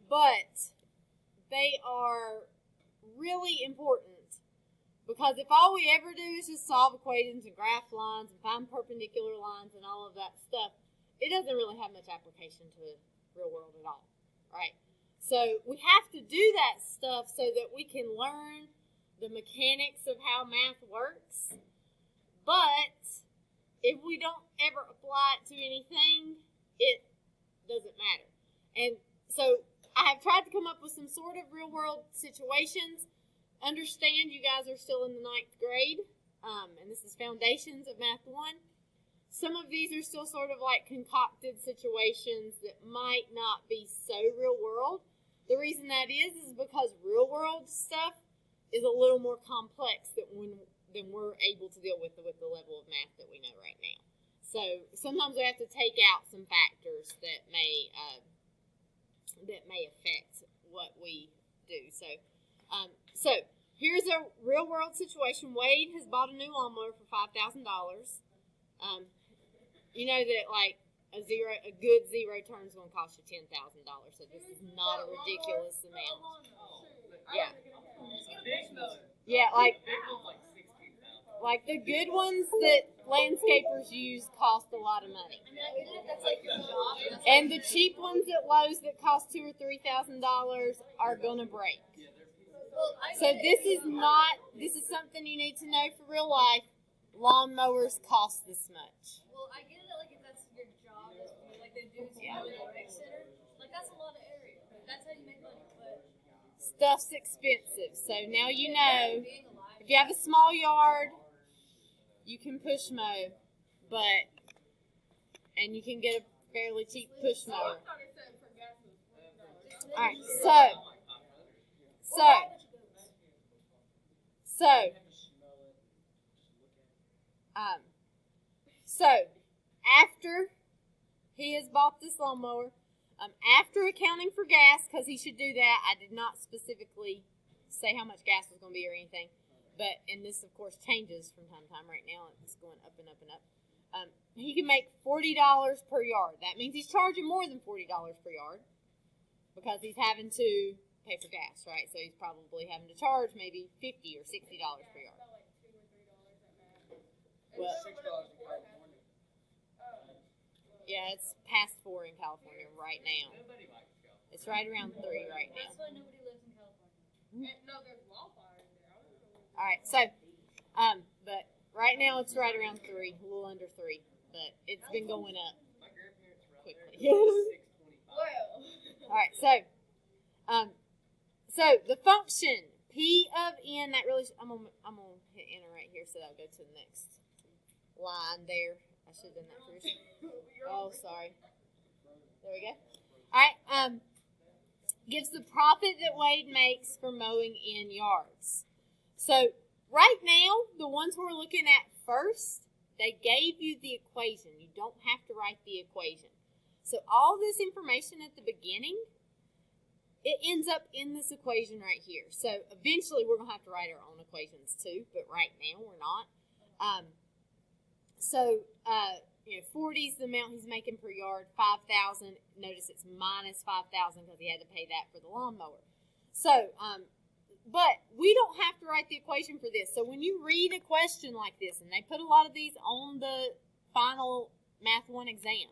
but they are really important because if all we ever do is just solve equations and graph lines and find perpendicular lines and all of that stuff, it doesn't really have much application to the real world at all, right? So we have to do that stuff so that we can learn the mechanics of how math works. But if we don't ever apply it to anything, it doesn't matter. And so I have tried to come up with some sort of real world situations. Understand you guys are still in the 9th grade, and this is Foundations of Math 1. Some of these are still sort of like concocted situations that might not be so real world. The reason that is because real world stuff is a little more complex than we're able to deal with the level of math that we know right now. So sometimes we have to take out some factors that may affect what we do. So here's a real world situation. Wade has bought a new lawnmower for $5,000. You know that like a good zero turn is going to cost you $10,000. So this is not a ridiculous amount. Yeah. Yeah, like the good ones that landscapers use cost a lot of money. And the cheap ones at Lowe's that cost $2,000 or $3,000 are gonna break. So this is something you need to know for real life. Lawnmowers cost this much. Well, I get it, like if that's your job, like they do in the rec center, like that's a lot of area. That's how you make money. But stuff's expensive. So now you know if you have a small yard, you can push mow, and you can get a fairly cheap push mower. All right, so after he has bought this lawnmower, after accounting for gas, because he should do that, I did not specifically say how much gas was going to be or anything, and this of course changes from time to time. Right now it's going up and up and up. He can make $40 per yard. That means he's charging more than $40 per yard because he's having to pay for gas, right? So he's probably having to charge maybe $50 or $60 per yard. Well, yeah, it's past 4 in California right now. It's right around 3 right now. That's why nobody lives in California. No, there's wildfire in there. All right, so, but right now it's right around 3, a little under 3, but it's been going up quickly. All right, so the function P of n, that really, I'm gonna hit enter right here so that'll go to the next line there. I should have done that first. Oh, sorry. There we go. All right. Gives the profit that Wade makes for mowing in yards. So right now, the ones we're looking at first, they gave you the equation. You don't have to write the equation. So all this information at the beginning, it ends up in this equation right here. So eventually we're going to have to write our own equations too, but right now we're not. 40 is the amount he's making per yard. 5,000. Notice it's minus 5,000 because he had to pay that for the lawnmower. So, but we don't have to write the equation for this. So when you read a question like this, and they put a lot of these on the final Math 1 exam,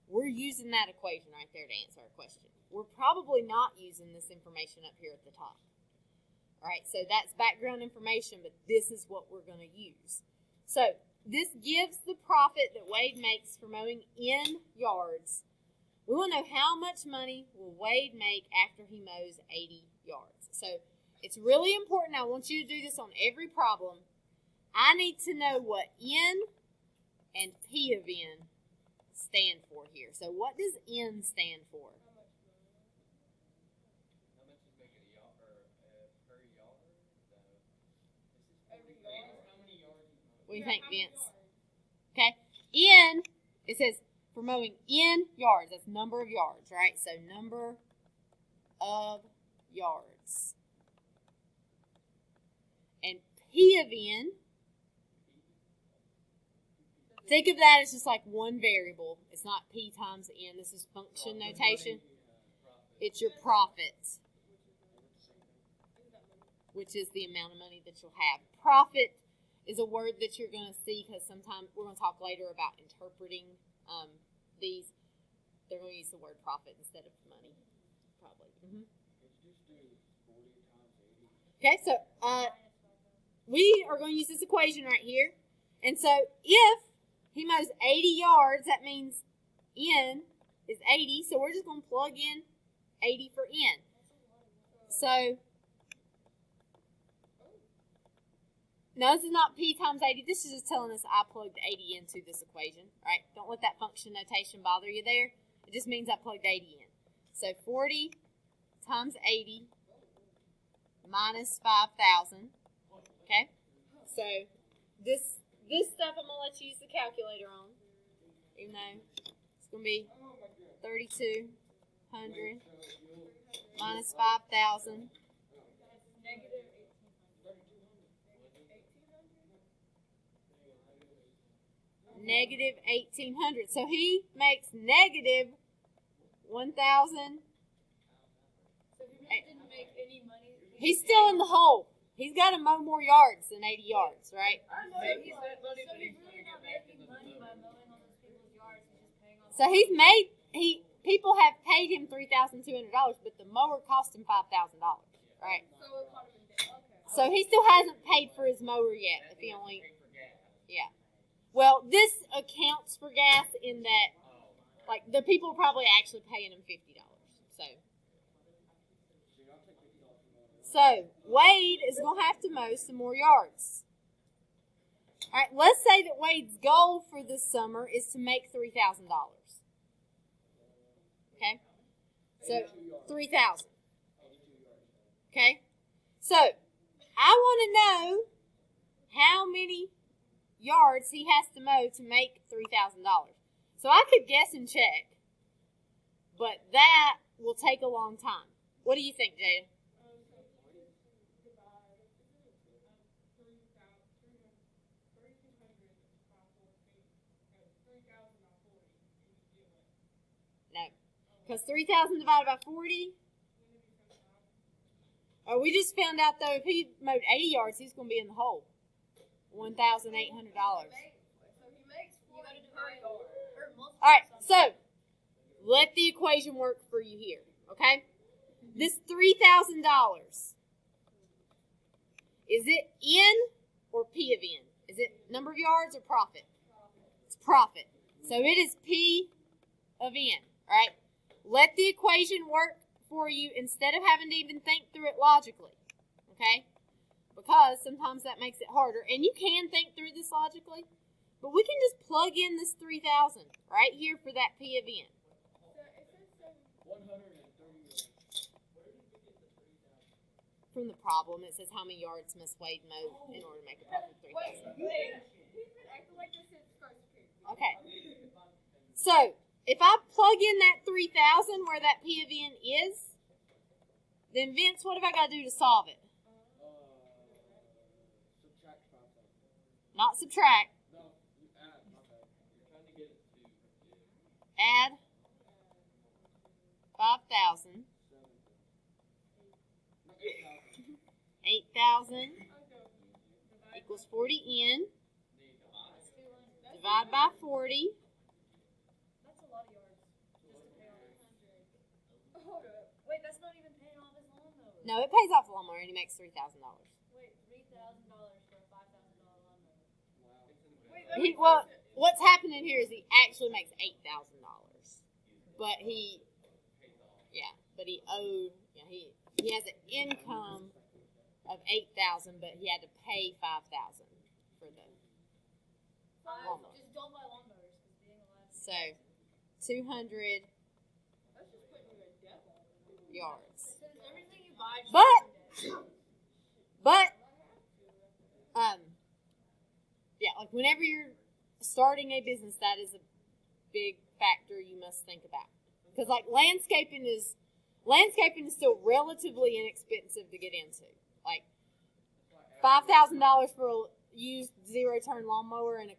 we're using that equation right there to answer our question. We're probably not using this information up here at the top. All right, so that's background information, but this is what we're going to use. So this gives the profit that Wade makes for mowing in yards. We want to know how much money will Wade make after he mows 80 yards. So it's really important. I want you to do this on every problem. I need to know what N and P of N stand for here. So what does N stand for? What do you think, Vince? Okay. N, it says for mowing in yards. That's number of yards, right? So number of yards. And P of N, think of that as just like one variable. It's not P times N. This is function notation. It's your profit, which is the amount of money that you'll have. Profit is a word that you're going to see because sometimes we're going to talk later about interpreting these. They're going to use the word profit instead of money, probably. Okay, so we are going to use this equation right here. And so if he mows 80 yards, that means N is 80. So we're just going to plug in 80 for N. So, no, this is not P times 80. This is just telling us I plugged 80 into this equation. Right? Don't let that function notation bother you there. It just means I plugged 80 in. So 40 times 80 minus 5,000. Okay? So this stuff I'm going to let you use the calculator on. Even though it's going to be 3,200 minus 5,000. Negative 1,800. So he makes negative 1,000. So he didn't make any money. He's still in the hole. He's got to mow more yards than 80 yards, right? I know. So he's really not making money by mowing all those people's yards. He's just paying off. So people have paid him $3,200, but the mower cost him $5,000, right? So it caught him in debt. Okay. So he still hasn't paid for his mower yet. If he only, yeah. Well, this accounts for gas in that, like, the people are probably actually paying him $50. So Wade is going to have to mow some more yards. All right, let's say that Wade's goal for this summer is to make $3,000. Okay? So 3,000. Okay? So I want to know how many yards he has to mow to make $3,000. So I could guess and check, but that will take a long time. What do you think, Jada? No. Because 3,000 divided by 40. Oh, we just found out, though, if he mowed 80 yards, he's going to be in the hole. $1,800. So he makes 40 per yard. All right, so let the equation work for you here, okay? This $3,000, is it N or P of N? Is it number of yards or profit? It's profit. So it is P of N, all right? Let the equation work for you instead of having to even think through it logically, okay? Because sometimes that makes it harder. And you can think through this logically, but we can just plug in this 3,000 right here for that P of N. From the problem, it says how many yards must Wade mow in order to make a profit of 3,000. He's been acting like this since first period. Okay. So, if I plug in that 3,000 where that P of N is, then Vince, what have I got to do to solve it? Subtract 5,000. Not subtract. No, you add. My bad. You're trying to get it to Add 5,000. 8,000 equals 40 N. Divide by 40. That's a lot of yards just to pay off his Hold up. Wait, that's not even paying off his lawnmower. No, it pays off the lawnmower and he makes $3,000. Wait, $3,000 for a $5,000 lawnmower. Wow. Wait, Well, what's happening here is he actually makes $8,000. But he has an income of $8,000, but he had to pay $5,000 for the lawnmower. Just don't buy lawnmowers because being alive. So 200 That's just putting you in debt. yards. Everything you buy. But like whenever you're starting a business, that is a big factor you must think about. Because like landscaping is still relatively inexpensive to get into. Like $5,000 for a used zero-turn lawnmower and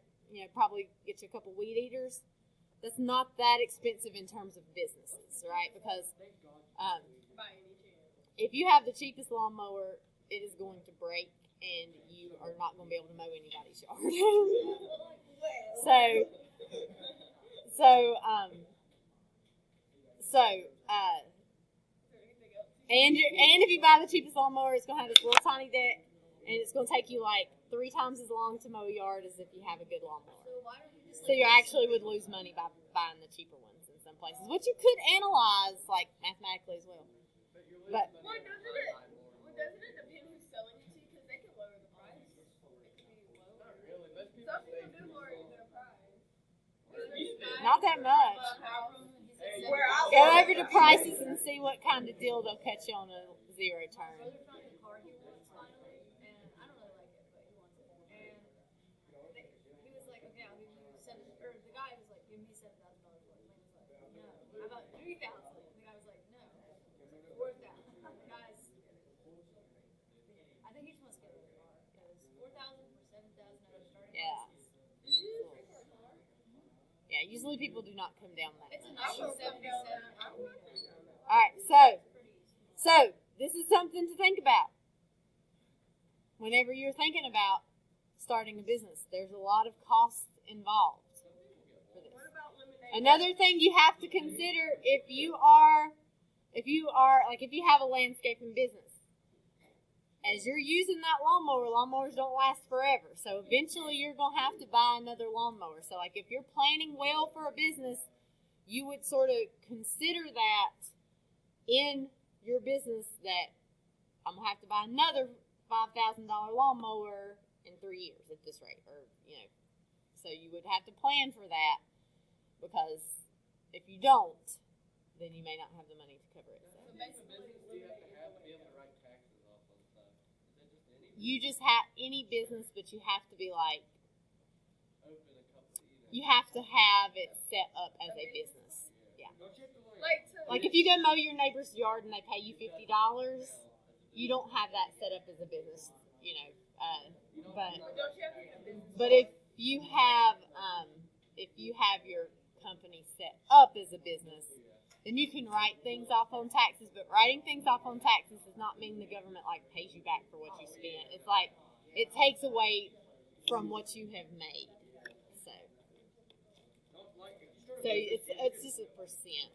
probably get you a couple weed eaters. That's not that expensive in terms of businesses, right? Because Thank God By any chance. If you have the cheapest lawnmower, it is going to break, and you are not going to be able to mow anybody's yard. so, and if you buy the cheapest lawnmower, it's going to have this little tiny deck, and it's going to take you like 3 times as long to mow a yard as if you have a good lawnmower. So why don't you just So you actually would lose money by buying the cheaper ones in some places, which you could analyze like mathematically as well. But Well, doesn't it depend who's selling it to you? Because they can lower the price. It could be lower. Not really. Most people Some say people do lower their price. not that much. Where I Go over to prices and see what kind of deal they'll catch you on a zero turn. brother found the car he wants finally, and I don't really like it, but he wants it. And he was like, okay, I'll give you the guy was like, give me $7,000 for it. And he was like, no. How about 3,000? And the guy was like, no. 4,000. The guy's, I think he just wants to get rid of the car because 4,000 for 7,000 starting Yeah. prices. Did you use a car? Yeah, usually people do not come down that It's a much. 1977. All right, so this is something to think about. Whenever you're thinking about starting a business, there's a lot of costs involved for this. What about lemonade? Another thing you have to consider if you have a landscaping business, as you're using that lawnmower, lawnmowers don't last forever. So eventually you're going to have to buy another lawnmower. So like if you're planning well for a business, you would sort of consider that in your business that I'm going to have to buy another $5,000 lawnmower in 3 years at this rate. So you would have to plan for that, because if you don't, then you may not have the money to cover it. So. What type of business do you have to be able to write taxes off on stuff? Is that just any You just have any business, but you have to be like, open a company? you have to have it set up as a business. Yeah. Don't you have to Like if you go mow your neighbor's yard and they pay you $50, you don't have that set up as a business, but if you have your company set up as a business, then you can write things off on taxes. But writing things off on taxes does not mean the government pays you back for what you spent. It's like it takes away from what you have made. So it's just a percent.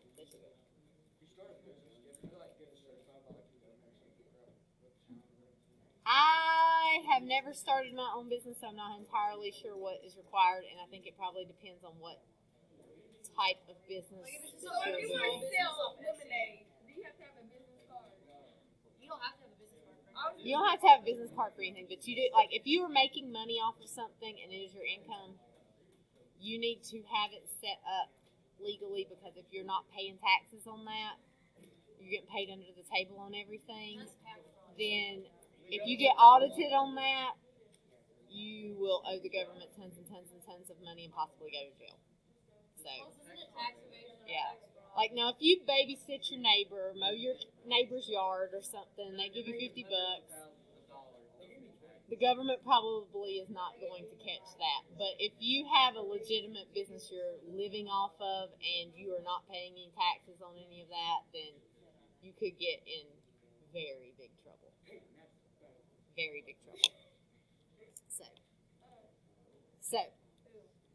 I have never started my own business, so I'm not entirely sure what is required, and I think it probably depends on what type of business So that if you're you want doing. to sell lemonade, do you have to have a business card? You don't have to have a business card. You don't have to have a business card for anything, but you do. Like if you are making money off of something and it is your income, you need to have it set up legally, because if you're not paying taxes on that, you're getting paid under the table on everything. That's tax fraud. Then if you get audited on that, you will owe the government tons and tons and tons of money and possibly go to jail. So, Isn't it tax evasion or yeah. tax fraud? Like now, if you babysit your neighbor, mow your neighbor's yard or something, they give you $50. The government probably is not going to catch that. But if you have a legitimate business you're living off of and you are not paying any taxes on any of that, then you could get in very big trouble. Very big trouble. So,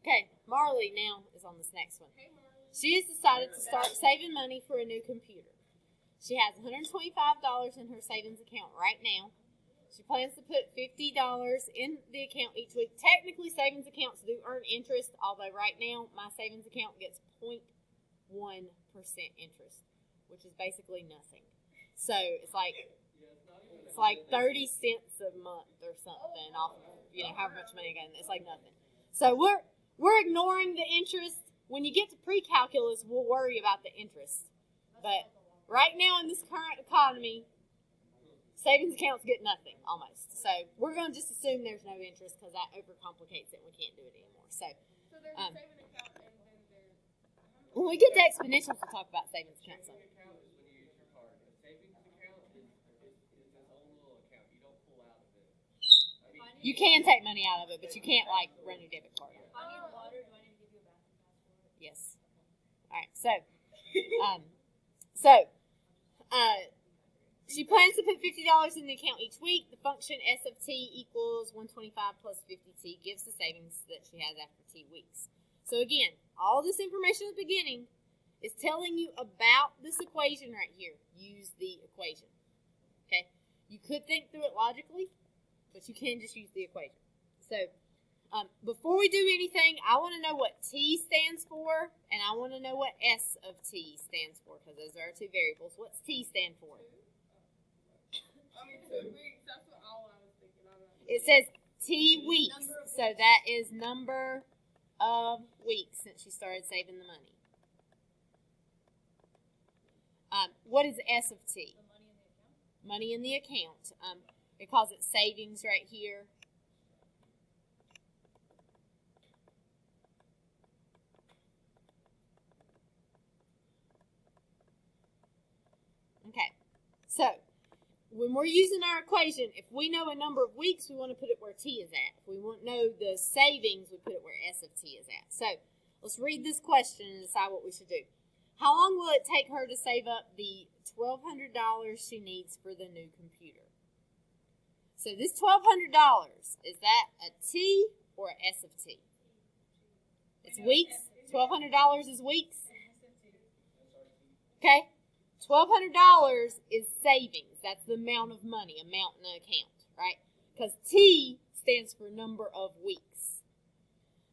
okay, Marley now is on this next one. Hey, Marley. She has decided to start saving money for a new computer. She has $125 in her savings account right now. She plans to put $50 in the account each week. Technically, savings accounts do earn interest, although right now my savings account gets 0.1% interest, which is basically nothing. So it's like 30 cents a month or something off of, however much money I got. It's like nothing. So we're ignoring the interest. When you get to pre-calculus, we'll worry about the interest. But right now in this current economy, savings accounts get nothing, almost. So we're going to just assume there's no interest, because that overcomplicates it and we can't do it anymore. So there's a saving account and then there's... when we get to exponentials, we'll talk about savings accounts. Savings account is when you use your card. A savings account is its own little account. You don't pull out of it. You can take money out of it, but you can't run your debit card. If I need water, do I need to give you a bathroom pass for it? Yes. All right. So, She plans to put $50 in the account each week. The function S of T equals 125 plus 50T gives the savings that she has after T weeks. So again, all this information at the beginning is telling you about this equation right here. Use the equation. Okay? You could think through it logically, but you can just use the equation. So before we do anything, I want to know what T stands for, and I want to know what S of T stands for, because those are our two variables. What's T stand for? 2 weeks. That's what all I was thinking. It says T weeks, so that is number of weeks since she started saving the money. What is S of T? The money in the account. Money in the account. It calls it savings right here. Okay, so when we're using our equation, if we know a number of weeks, we want to put it where T is at. If we want to know the savings, we put it where S of T is at. So let's read this question and decide what we should do. How long will it take her to save up the $1,200 she needs for the new computer? So this $1,200, is that a T or an S of T? It's weeks. $1,200 is weeks. Okay. $1,200 is savings. That's the amount of money, amount in the account, right? Because T stands for number of weeks.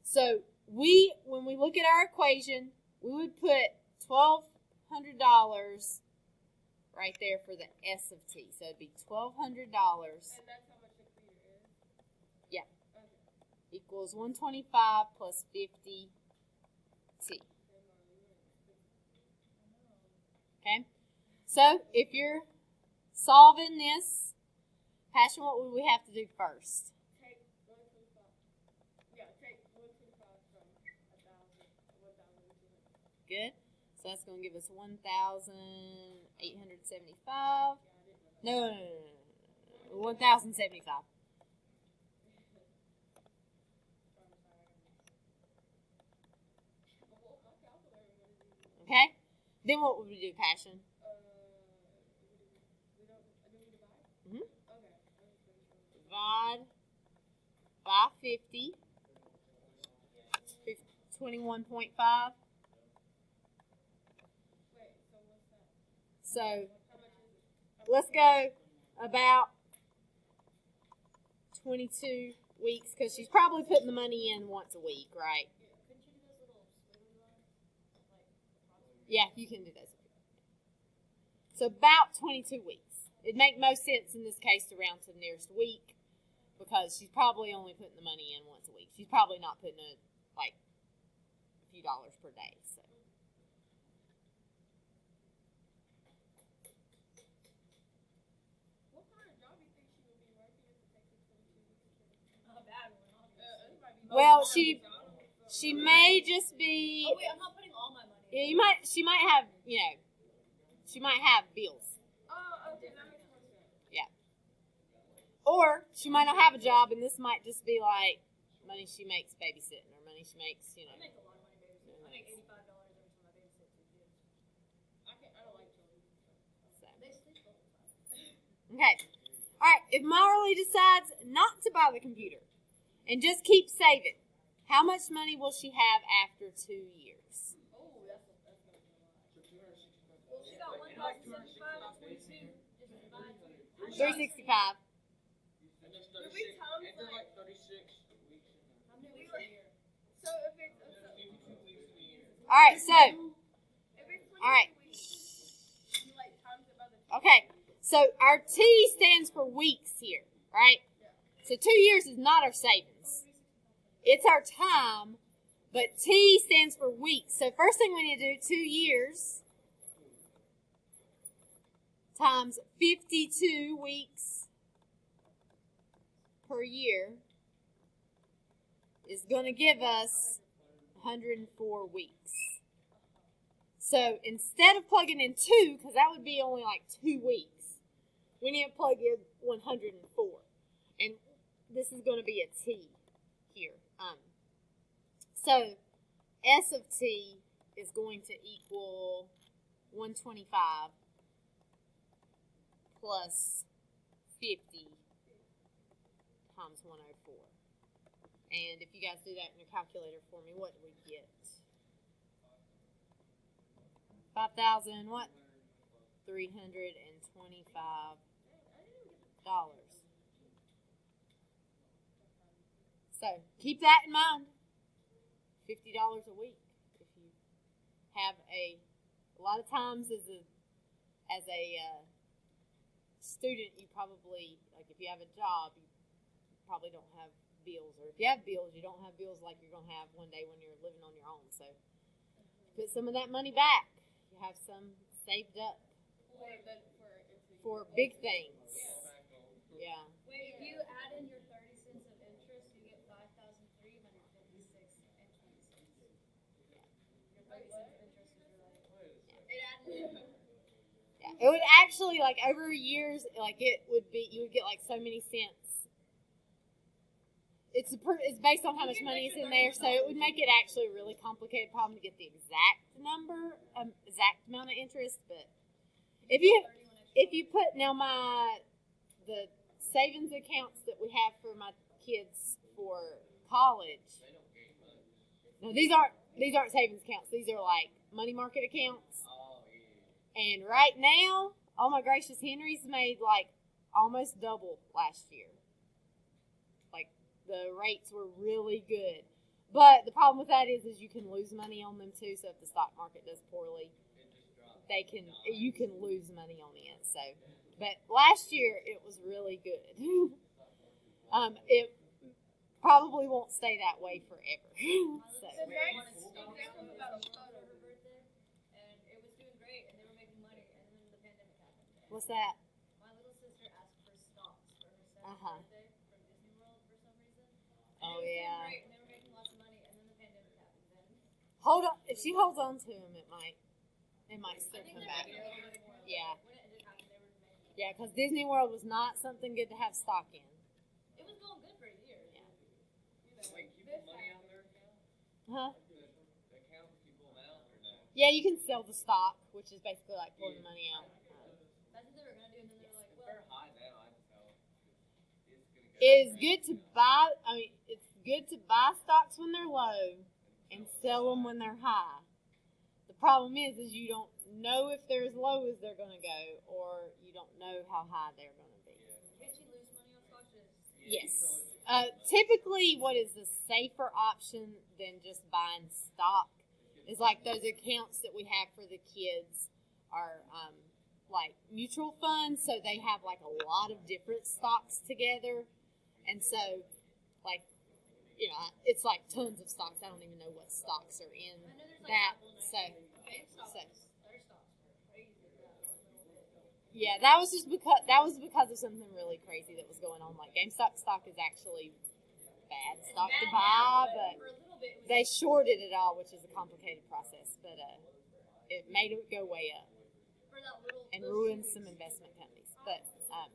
So when we look at our equation, we would put $1,200 right there for the S of T. So it'd be $1,200. And that's how much the computer is? Yeah. Okay. Equals 125 plus 50 T. Okay? So, if you're solving this, Passion, what would we have to do first? Take 125. Yeah, take 125 from 1,200. Good. So that's going to give us 1,875. No. 1,075. Okay? Then what would we do, Passion? Mm-hmm. Divide by 50. 21.5. So let's go about 22 weeks, because she's probably putting the money in once a week, right? Yeah, you can do those. So about 22 weeks. It'd make most sense in this case to round to the nearest week, because she's probably only putting the money in once a week. She's probably not putting a few dollars per day. So. What kind of job do you think she would be working if it takes her 22 weeks? A bad one, obviously. Well, she may just be. Oh wait, I'm not putting all my money. Yeah, she might have she might have bills. Oh, okay, that makes more sense. Yeah. Or she might not have a job, and this might just be like money she makes babysitting, or money she makes, I make a lot of money babysitting. I make $85 every time I babysit 2 kids. I don't like children. So. They sleep all the time. Okay. All right. If Marley decides not to buy the computer and just keep saving, how much money will she have after 2 years? Oh, that's gonna be a lot. Well, she got 1,075 and 22. Just divide 365. Do we times like 36 weeks. how many weeks a year? So if it's All right. So, if it's 22 all right. weeks, you like times it by the Okay. So our T stands for weeks here, right? So 2 years is not our savings. It's our time, but T stands for weeks. So first thing we need to do, 2 years times 52 weeks per year is going to give us 104 weeks. So instead of plugging in 2, because that would be only like 2 weeks, we need to plug in 104. And this is going to be a T here. So S of T is going to equal 125 plus 50 times 104. And if you guys do that in your calculator for me, what do we get? 5,000 what? $325. So keep that in mind. $50 a week. If you have a lot of times as a student, you probably, like if you have a job, you probably don't have bills, or if you have bills, you don't have bills like you're going to have one day when you're living on your own. So put some of that money back. You have some saved up for big things. Yeah. Wait, if you add in your 30 cents of interest, you get 5,356 and 20 cents. Your 30 cents of interest is really. Yeah, it would actually, like, over years, like, it would be, you would get, like, so many cents. It's based on how much money is in there, so it would make it actually a really complicated problem to get the exact number, exact amount of interest. But if you put now the savings accounts that we have for my kids for college, no, these aren't savings accounts. These are like money market accounts. And right now, oh my gracious, Henry's made like almost double last year. Like the rates were really good. But the problem with that is you can lose money on them too. So if the stock market does poorly, you can lose money on it. So, but last year it was really good. It probably won't stay that way forever. So. What's that? My little sister asked for stocks for her 7th Uh-huh. birthday from Disney World for some reason. Oh, And it was yeah. doing great, and they were making lots of money, and then the pandemic happened. Then Hold on. If she holds on to him, it might still I think come they're back. making a little bit more. Yeah. When it did happen, they were making. Yeah, because Disney World was not something good to have stock in. It was going good for a year. Yeah. Wait, you put money on their account? Huh? The account, you pull them out or no? Yeah, you can sell the stock, which is basically like pulling money out. That's what they were gonna do, and then they were like, If well, they're high now, I'd tell it's gonna go. It is good to buy. I mean, it's good to buy stocks when they're low and sell them when they're high. The problem is you don't know if they're as low as they're going to go, or you don't know how high they're going to be. can't you lose money on stocks? Yes. Typically, what is the safer option than just buying stock is like those accounts that we have for the kids are like mutual funds, so they have like a lot of different stocks together, and so like it's like tons of stocks. I don't even know what stocks are in I know there's like that. Apple, So GameStop, so their stocks were crazy. yeah, that was because of something really crazy that was going on. Like GameStop stock is actually bad stock to buy, but for a little bit, it was they shorted it all, which is a complicated process. But it made it go way up for that little. and those ruined 2 some weeks. investment companies. But I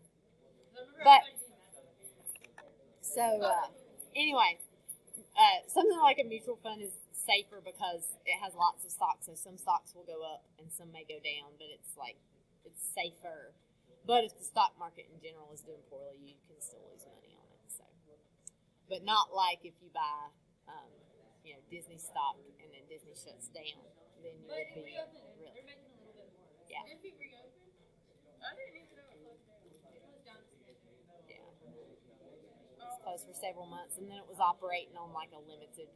remember but- everybody being mad about it. so anyway, something like a mutual fund is safer because it has lots of stocks. So some stocks will go up and some may go down, but it's safer. But if the stock market in general is doing poorly, you can still lose money on it. So, but not like if you buy, Disney stock and then Disney shuts down, then you But would it be reopened, and really. they're making a little bit more. Yeah. Did it reopen? I didn't need to know it closed down. It closed down to Disney. Yeah. It was closed for several months, and then it was operating on like a limited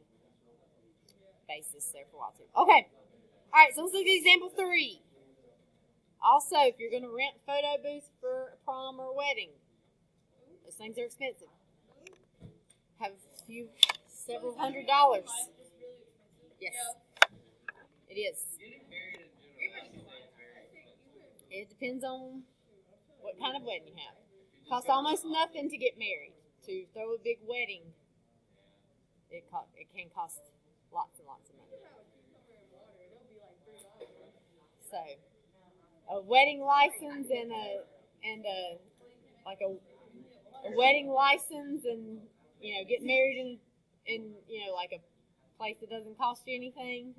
basis there for a while too. Okay. All right, so let's look at example 3. Also, if you're going to rent photo booths for a prom or a wedding, those things are expensive. Have several $100s. Life is really expensive. Yes, it is. Getting married in general, I would say it's very expensive. It depends on what kind of wedding you have. Costs almost nothing to get married. To throw a big wedding, it can cost lots and lots of money. So, a wedding license and a wedding license and get married in like a place that doesn't cost you anything.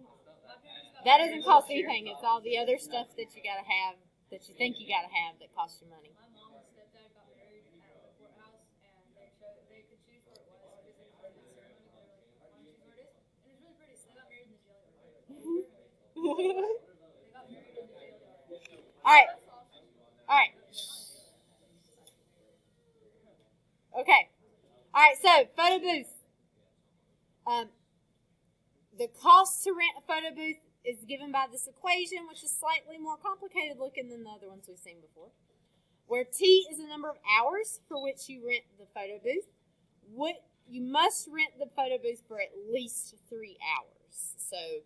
That doesn't cost anything. It's all the other stuff that you gotta have that you think you gotta have that cost you money. My mom and stepdad got married at the courthouse, and they could choose where it was because they were doing the ceremony. They were like, "Why don't you choose where it is?" And it was really pretty. So they got married in the jail yard. It was very amazing. They got married in the jail yard. All right. That's awesome. All right. Okay. All right. So photo booth. The cost to rent a photo booth is given by this equation, which is slightly more complicated looking than the other ones we've seen before. Where T is the number of hours for which you rent the photo booth. You must rent the photo booth for at least 3 hours. So,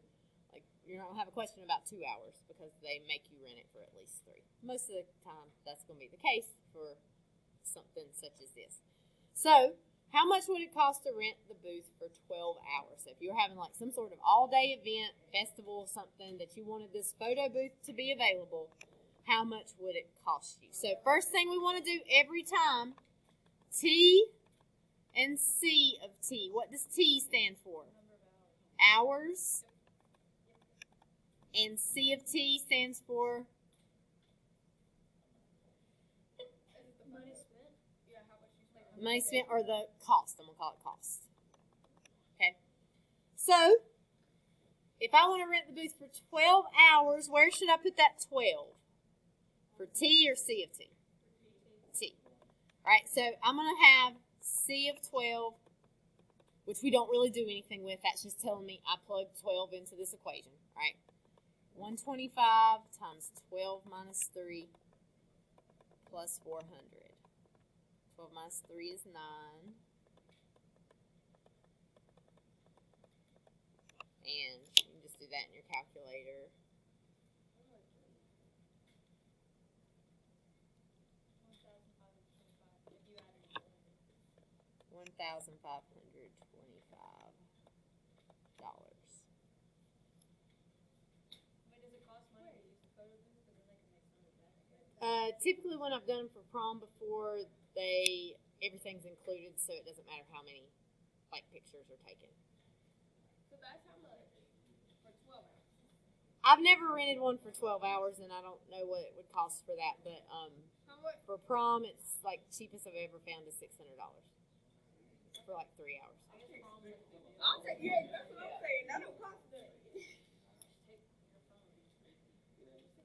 like, you don't have a question about 2 hours because they make you rent it for at least 3. Most of the time, that's going to be the case for something such as this. So, how much would it cost to rent the booth for 12 hours? So if you were having like some sort of all-day event, festival, something that you wanted this photo booth to be available, how much would it cost you? So first thing we want to do every time, T and C of T. What does T stand for? Hours. And C of T stands for? Money spent? Yeah, how much you spent? Money spent or the cost. I'm going to call it cost. Okay. So, if I want to rent the booth for 12 hours, where should I put that 12? For T or C of T? T. All right, so I'm going to have C of 12, which we don't really do anything with. That's just telling me I plugged 12 into this equation. All right. 125 times 12 minus 3 plus 400. 12 minus 3 is 9. And you can just do that in your calculator. 1,525 dollars. Wait, does it cost money to use the photo booth? Because then they can make some of that. Typically, when I've done for prom before, everything's included, so it doesn't matter how many like pictures are taken. So that's how much for 12 hours. I've never rented one for 12 hours, and I don't know what it would cost for that. But How much? for prom, it's like cheapest I've ever found is $600 for like 3 hours. I guess prom's like a big deal. I'll take, yeah, that's what I'm saying. That don't cost nothing. Take your phone.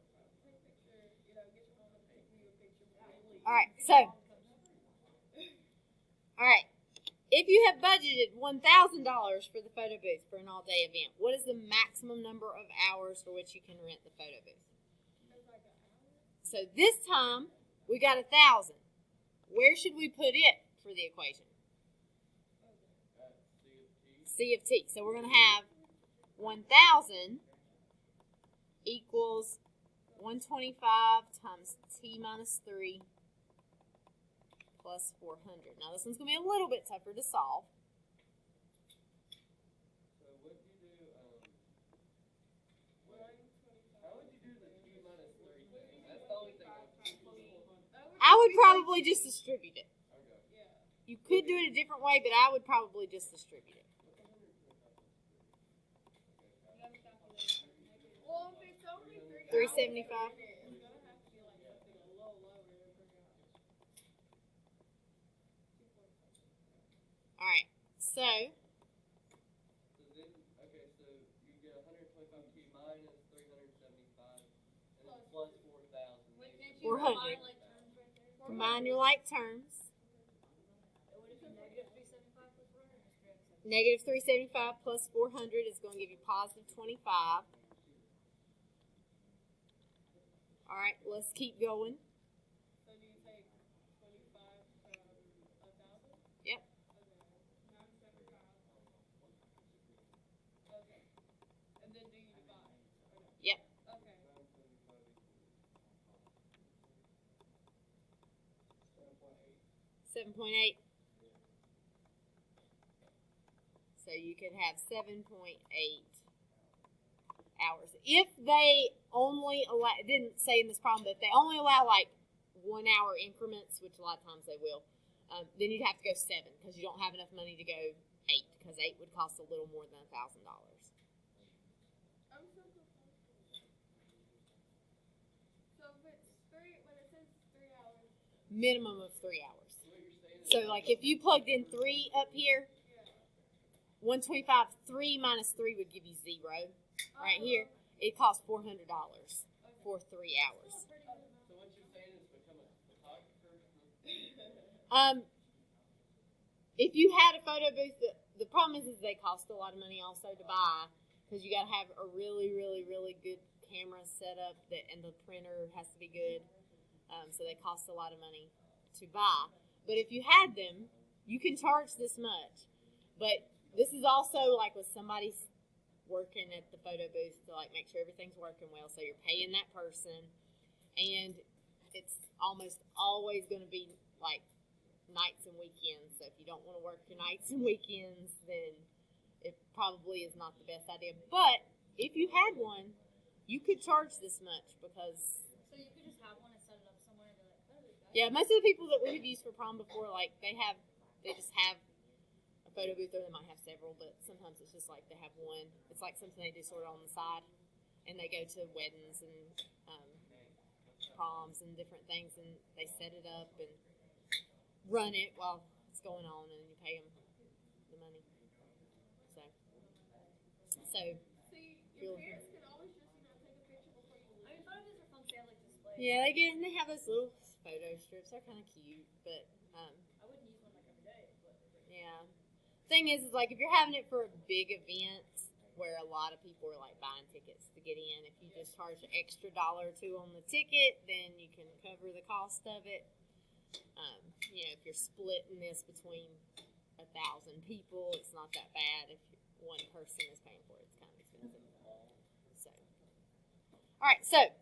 Take a picture, get your mom to take me a picture before you leave. All right, so all right, if you have budgeted $1,000 for the photo booth for an all-day event, what is the maximum number of hours for which you can rent the photo booth? So this time we got 1,000. Where should we put it for the equation? C of T. So we're going to have 1,000 equals 125 times T minus 3 plus 400. Now this one's going to be a little bit tougher to solve. So what do you do, how would you do the T minus 3 thing? That's the only thing I would probably just distribute it. Okay. You could do it a different way, but I would probably just distribute it. Well, if it's only 3 $375. hours, it's gonna have to be like something a little lower to figure out. All right. So So then, okay, so you get 125 T minus 375, and then plus 4,000. Wait, can't you 400. combine like terms right there? combine your like terms. What if it's negative 375 plus 400 is 375? Negative 375 plus 400 is going to give you positive 25. All right, let's keep going. So do you take 25 from 1,000? Yep. Okay. 975. Okay. And then do you divide? Or no? Yep. Okay. 7.8. So you could have 7.8 hours. If they only allow, it didn't say in this problem, but if they only allow like 1 hour increments, which a lot of times they will, then you'd have to go 7 because you don't have enough money to go 8 because 8 would cost a little more than $1,000. I'm so confused. So if it's minimum of 3 hours. So what you're saying is So, like, if you plugged in 3 up here, 125, 3 minus 3 would give you 0. Right here, it costs $400 for 3 hours. So what you're saying is become a photographer. If you had a photo booth, the problem is they cost a lot of money also to buy because you got to have a really, really, really good camera set up and the printer has to be good. So they cost a lot of money to buy. But if you had them, you can charge this much. But this is also like with somebody's working at the photo booth to like make sure everything's working well. So you're paying that person, and it's almost always going to be like nights and weekends. So if you don't want to work your nights and weekends, then it probably is not the best idea. But if you had one, you could charge this much because So you could just have one and set it up somewhere and be like, oh, this guy. yeah, most of the people that we have used for prom before, like they just have a photo booth, or they might have several, but sometimes it's just like they have one. It's like something they do sort of on the side, and they go to weddings and proms and different things, and they set it up and run it while it's going on, and you pay them the money. So See, your parents can always just, take a picture before you leave. I mean, photos are fun. They have like displays. yeah, they have those little photo strips. They're kind of cute, but I wouldn't use one like every day, but yeah. Thing is like if you're having it for a big event where a lot of people are like buying tickets to get in, if you just charge an extra $1 or $2 on the ticket, then you can cover the cost of it. If you're splitting this between 1,000 people, it's not that bad. If one person is paying for it, it's kind of expensive. So, all right, so